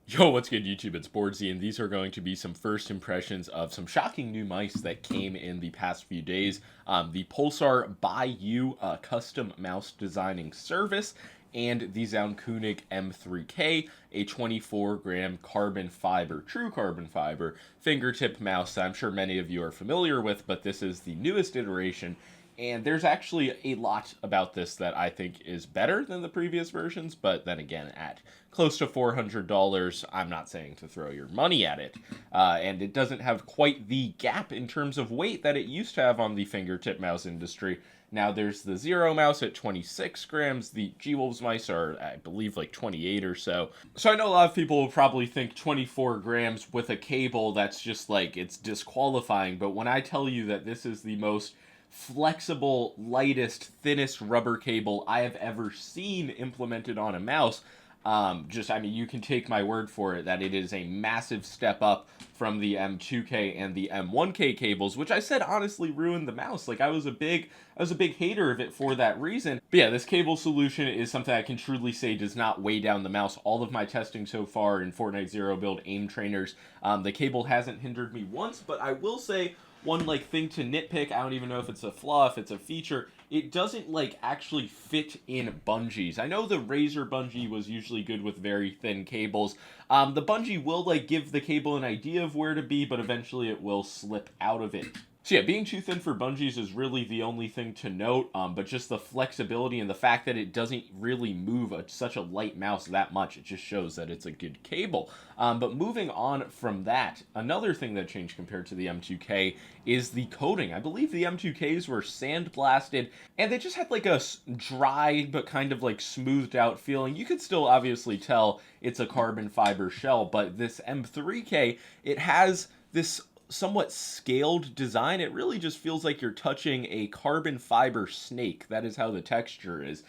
Yo, what's good, YouTube? It's boardzy, and these are going to be some first impressions of some shocking new mice that came in the past few days. The Pulsar by You custom mouse designing service, and the Zaunkoenig M3K, a 24-gram carbon fiber, true carbon fiber, fingertip mouse that I'm sure many of you are familiar with, but this is the newest iteration. And there's actually a lot about this that I think is better than the previous versions, but then again, at close to $400, I'm not saying to throw your money at it. And it doesn't have quite the gap in terms of weight that it used to have on the fingertip mouse industry. Now there's the Zero mouse at 26 grams. The G-Wolves mice are, I believe, like 28 or so. So I know a lot of people will probably think 24 grams with a cable, that's just like, it's disqualifying. But when I tell you that this is the most flexible, lightest, thinnest rubber cable I have ever seen implemented on a mouse, I mean, you can take my word for it that it is a massive step up from the M2K and the M1K cables, which I said honestly ruined the mouse. Like, I was a big hater of it for that reason. But yeah, this cable solution is something I can truly say does not weigh down the mouse. All of my testing so far in Fortnite Zero build aim trainers, the cable hasn't hindered me once, but I will say one like thing to nitpick, I don't even know if it's a flaw, if it's a feature, it doesn't like actually fit in bungees. I know the Razer bungee was usually good with very thin cables. The bungee will like give the cable an idea of where to be, but eventually it will slip out of it. So yeah, being too thin for bungees is really the only thing to note, but just the flexibility and the fact that it doesn't really move such a light mouse that much, it just shows that it's a good cable. But moving on from that, another thing that changed compared to the M2K is the coating. I believe the M2Ks were sandblasted, and they just had like a dry but kind of like smoothed out feeling. You could still obviously tell it's a carbon fiber shell, but this M3K, it has this somewhat scaled design. It really just feels like you're touching a carbon fiber snake. That is how the texture is.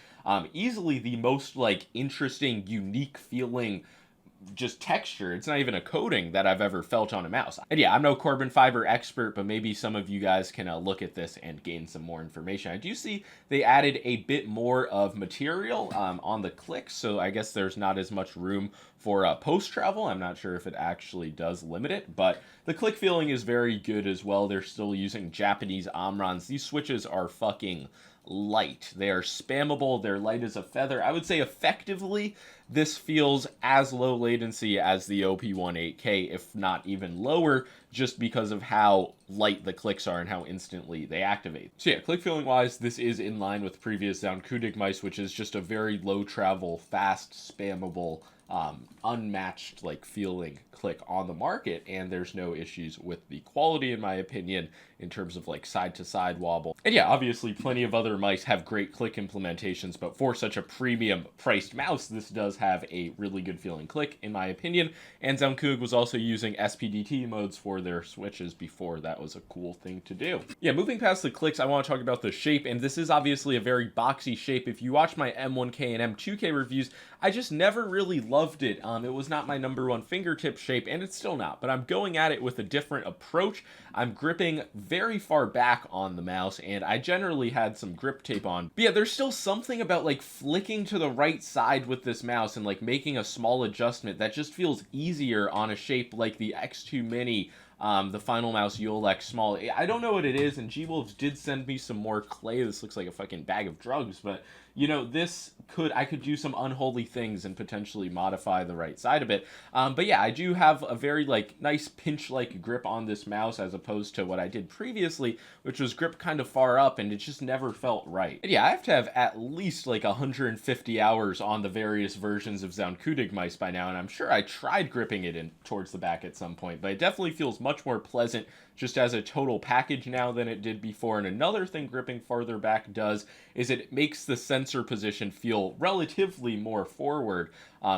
Easily the most like interesting, unique feeling just texture. It's not even a coating that I've ever felt on a mouse. And yeah, I'm no carbon fiber expert, but maybe some of you guys can look at this and gain some more information. I do see they added a bit more of material on the clicks, so I guess there's not as much room for post travel. I'm not sure if it actually does limit it, but the click feeling is very good as well. They're still using Japanese Omrons. These switches are fucking light. They are spammable. They're light as a feather. I would say effectively this feels as low latency as the OP18K, if not even lower, just because of how light the clicks are and how instantly they activate. So yeah, click feeling wise, this is in line with previous Zaunkoenig mice, which is just a very low travel, fast, spammable, unmatched like feeling click on the market, and there's no issues with the quality in my opinion in terms of like side to side wobble. And yeah, obviously plenty of other mice have great click implementations, but for such a premium priced mouse, this does have a really good feeling click in my opinion. And Zaunkoenig was also using SPDT modes for their switches before. That was a cool thing to do. Yeah, moving past the clicks, I want to talk about the shape, and this is obviously a very boxy shape. If you watch my M1K and M2K reviews, I just never really loved it. It was not my number one fingertip shape, and it's still not, but I'm going at it with a different approach. I'm gripping very far back on the mouse, and I generally had some grip tape on. But yeah, there's still something about like flicking to the right side with this mouse and like making a small adjustment that just feels easier on a shape like the X2 Mini, the Final Mouse Yolex Small. I don't know what it is, and G-Wolves did send me some more clay. This looks like a fucking bag of drugs, but you know, I could do some unholy things and potentially modify the right side of it. But yeah, I do have a very like nice pinch-like grip on this mouse as opposed to what I did previously, which was grip kind of far up, and it just never felt right. And yeah, I have to have at least like 150 hours on the various versions of Zaunkoenig mice by now, and I'm sure I tried gripping it in towards the back at some point, but it definitely feels much more pleasant just as a total package now than it did before. And another thing gripping farther back does is it makes the sensor position feel relatively more forward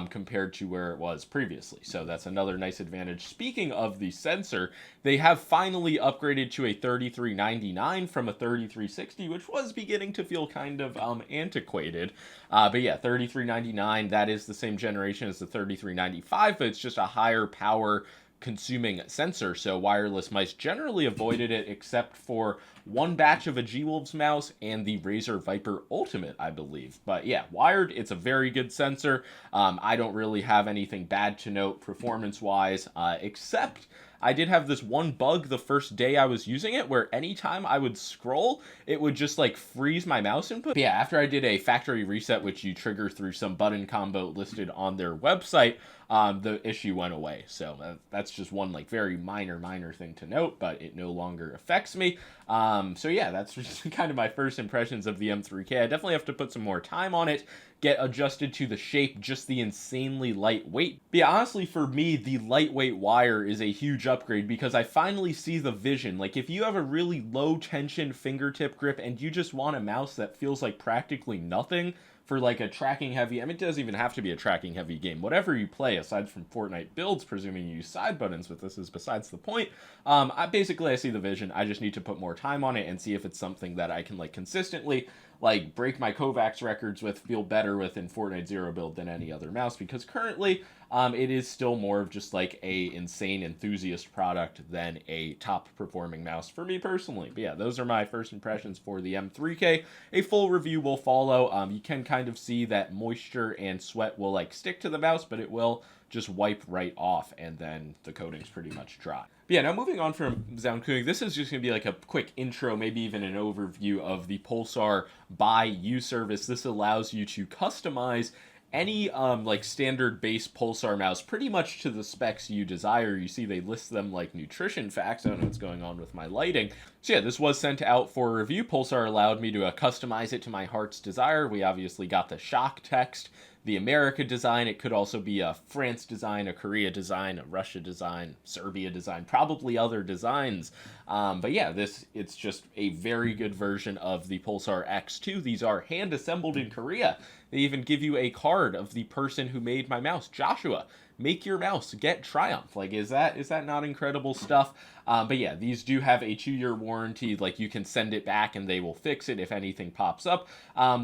compared to where it was previously. So that's another nice advantage. Speaking of the sensor, they have finally upgraded to a 3399 from a 3360, which was beginning to feel kind of antiquated. But yeah, 3399, that is the same generation as the 3395, but it's just a higher power consuming sensor, so wireless mice generally avoided it except for one batch of a G-Wolves mouse and the Razer Viper Ultimate, I believe. But yeah, wired, it's a very good sensor. I don't really have anything bad to note performance-wise, except I did have this one bug the first day I was using it where anytime I would scroll, it would just like freeze my mouse input. But yeah, after I did a factory reset, which you trigger through some button combo listed on their website, the issue went away. So that's just one like very minor thing to note, but it no longer affects me. So yeah, that's just kind of my first impressions of the M3K. I definitely have to put some more time on it, get adjusted to the shape, just the insanely lightweight. But yeah, honestly, for me, the lightweight wire is a huge upgrade because I finally see the vision. Like, if you have a really low tension fingertip grip and you just want a mouse that feels like practically nothing for like a tracking heavy, I mean, it doesn't even have to be a tracking heavy game. Whatever you play, aside from Fortnite builds, presuming you use side buttons, but this is besides the point. I see the vision. I just need to put more time on it and see if it's something that I can like consistently like break my Kovacs records with, feel better with in Fortnite Zero build than any other mouse, because currently it is still more of just like a insane enthusiast product than a top performing mouse for me personally. But yeah, those are my first impressions for the M3K. A full review will follow. You can kind of see that moisture and sweat will like stick to the mouse, but it will just wipe right off, and then the coating's pretty much dry. But yeah, now moving on from Zaunkoenig, this is just going to be like a quick intro, maybe even an overview of the Pulsar by You service. This allows you to customize any like standard base Pulsar mouse pretty much to the specs you desire. You see they list them like nutrition facts. I don't know what's going on with my lighting. So yeah, this was sent out for review. Pulsar allowed me to customize it to my heart's desire. We obviously got the shock text, the America design. It could also be a France design, a Korea design, a Russia design, Serbia design, probably other designs. But yeah, it's just a very good version of the Pulsar X2. These are hand assembled in Korea. They even give you a card of the person who made my mouse, Joshua. Make your mouse, get Triumph. Like, is that not incredible stuff? But yeah, these do have a 2-year warranty. Like, you can send it back and they will fix it if anything pops up,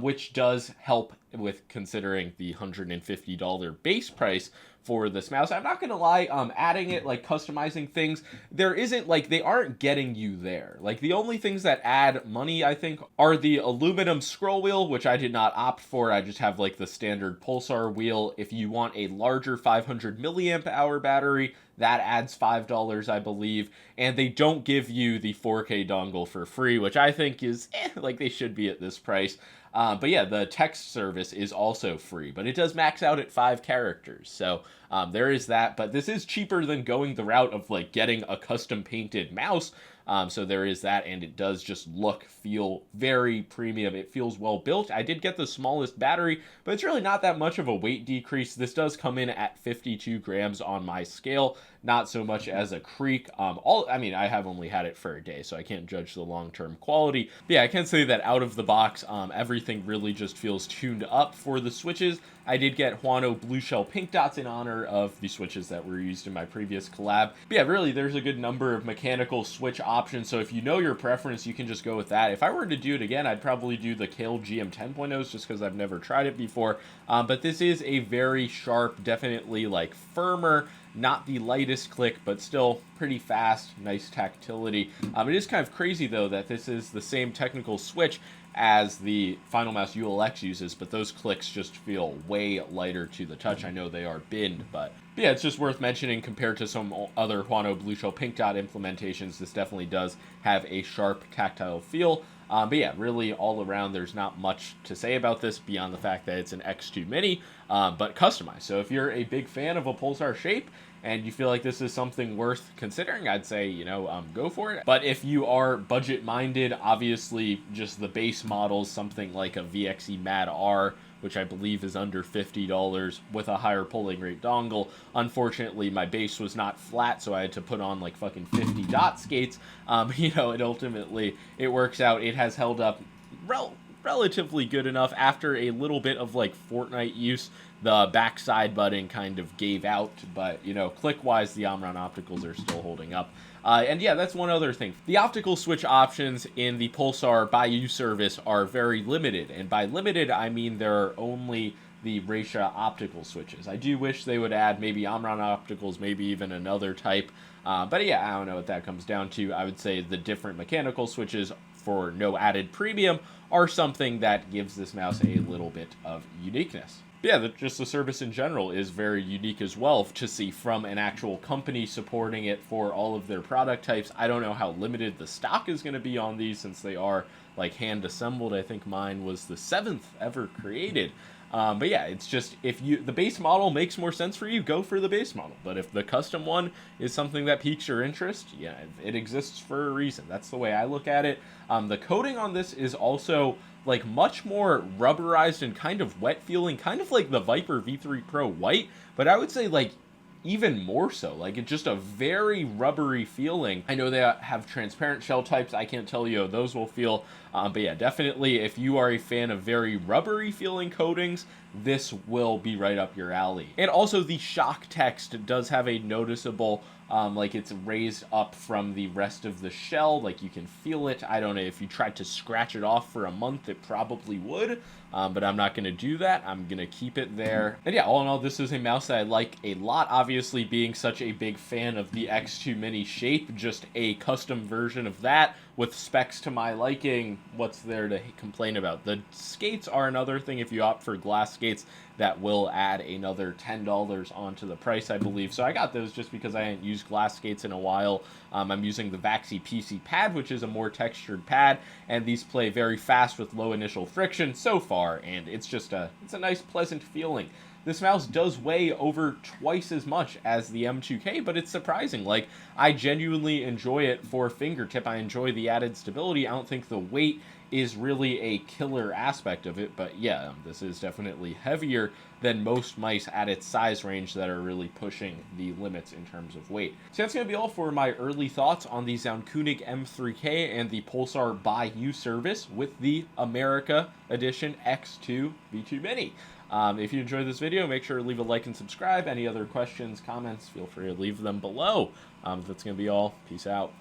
which does help with considering the $150 base price for this mouse. I'm not gonna lie, adding it, like customizing things, they aren't getting you there. Like, the only things that add money, I think, are the aluminum scroll wheel, which I did not opt for. I just have like the standard Pulsar wheel. If you want a larger 500 milliamp hour battery, that adds $5, I believe. And they don't give you the 4K dongle for free, which I think is like they should be at this price. But yeah, the text service is also free, but it does max out at 5 characters. So there is that, but this is cheaper than going the route of like getting a custom painted mouse. So there is that, and it does just feel very premium. It feels well built. I did get the smallest battery, but it's really not that much of a weight decrease. This does come in at 52 grams on my scale, not so much as a Creek. I have only had it for a day, so I can't judge the long-term quality. But yeah, I can say that out of the box, everything really just feels tuned up for the switches. I did get Huano Blue Shell Pink Dots in honor of the switches that were used in my previous collab. But yeah, really, there's a good number of mechanical switch options, so if you know your preference, you can just go with that. If I were to do it again, I'd probably do the Kale GM 10.0s just because I've never tried it before. But this is a very sharp, definitely like firmer, not the lightest click, but still pretty fast, nice tactility. It is kind of crazy, though, that this is the same technical switch as the Final Mouse ULX uses, but those clicks just feel way lighter to the touch. I know they are binned, but yeah, it's just worth mentioning compared to some other Huano Blue Shell Pink Dot implementations. This definitely does have a sharp tactile feel. But yeah, really all around, there's not much to say about this beyond the fact that it's an X2 Mini, but customized. So if you're a big fan of a Pulsar shape and you feel like this is something worth considering, I'd say, go for it. But if you are budget-minded, obviously just the base models, something like a VXE Mad R, which I believe is under $50 with a higher pulling rate dongle. Unfortunately, my base was not flat, so I had to put on like fucking 50 dot skates. It ultimately, it works out. It has held up relatively good enough. After a little bit of like Fortnite use, the backside button kind of gave out, but click-wise, the Omron opticals are still holding up. And yeah, that's one other thing. The optical switch options in the Pulsar by You service are very limited, and by limited, I mean there are only the Raysha optical switches. I do wish they would add maybe Omron opticals, maybe even another type. But yeah, I don't know what that comes down to. I would say the different mechanical switches for no added premium are something that gives this mouse a little bit of uniqueness. Yeah, just the service in general is very unique as well to see from an actual company supporting it for all of their product types. I don't know how limited the stock is going to be on these since they are like hand assembled. I think mine was the 7th ever created. But yeah, it's just if the base model makes more sense for you, go for the base model. But if the custom one is something that piques your interest, yeah, it exists for a reason. That's the way I look at it. The coating on this is also like much more rubberized and kind of wet feeling, kind of like the Viper V3 Pro White, but I would say like even more so. Like it's just a very rubbery feeling. I know they have transparent shell types. I can't tell you how those will feel. But yeah, definitely if you are a fan of very rubbery feeling coatings, this will be right up your alley. And also the shock text does have a noticeable, like it's raised up from the rest of the shell. Like you can feel it. I don't know if you tried to scratch it off for a month, it probably would. But I'm not going to do that. I'm going to keep it there. And yeah, all in all, this is a mouse that I like a lot. Obviously, being such a big fan of the X2 Mini shape, just a custom version of that with specs to my liking, what's there to complain about? The skates are another thing. If you opt for glass skates, that will add another $10 onto the price, I believe. So I got those just because I hadn't used glass skates in a while. I'm using the Vaxi PC pad, which is a more textured pad, and these play very fast with low initial friction so far, and it's a nice, pleasant feeling. This mouse does weigh over twice as much as the M2K, but it's surprising. Like, I genuinely enjoy it for fingertip. I enjoy the added stability. I don't think the weight is really a killer aspect of it, but yeah, this is definitely heavier than most mice at its size range that are really pushing the limits in terms of weight. So that's going to be all for my early thoughts on the Zaunkoenig M3K and the Pulsar Buy You service with the America Edition X2 V2 Mini. If you enjoyed this video, make sure to leave a like and subscribe. Any other questions, comments, feel free to leave them below. That's going to be all. Peace out.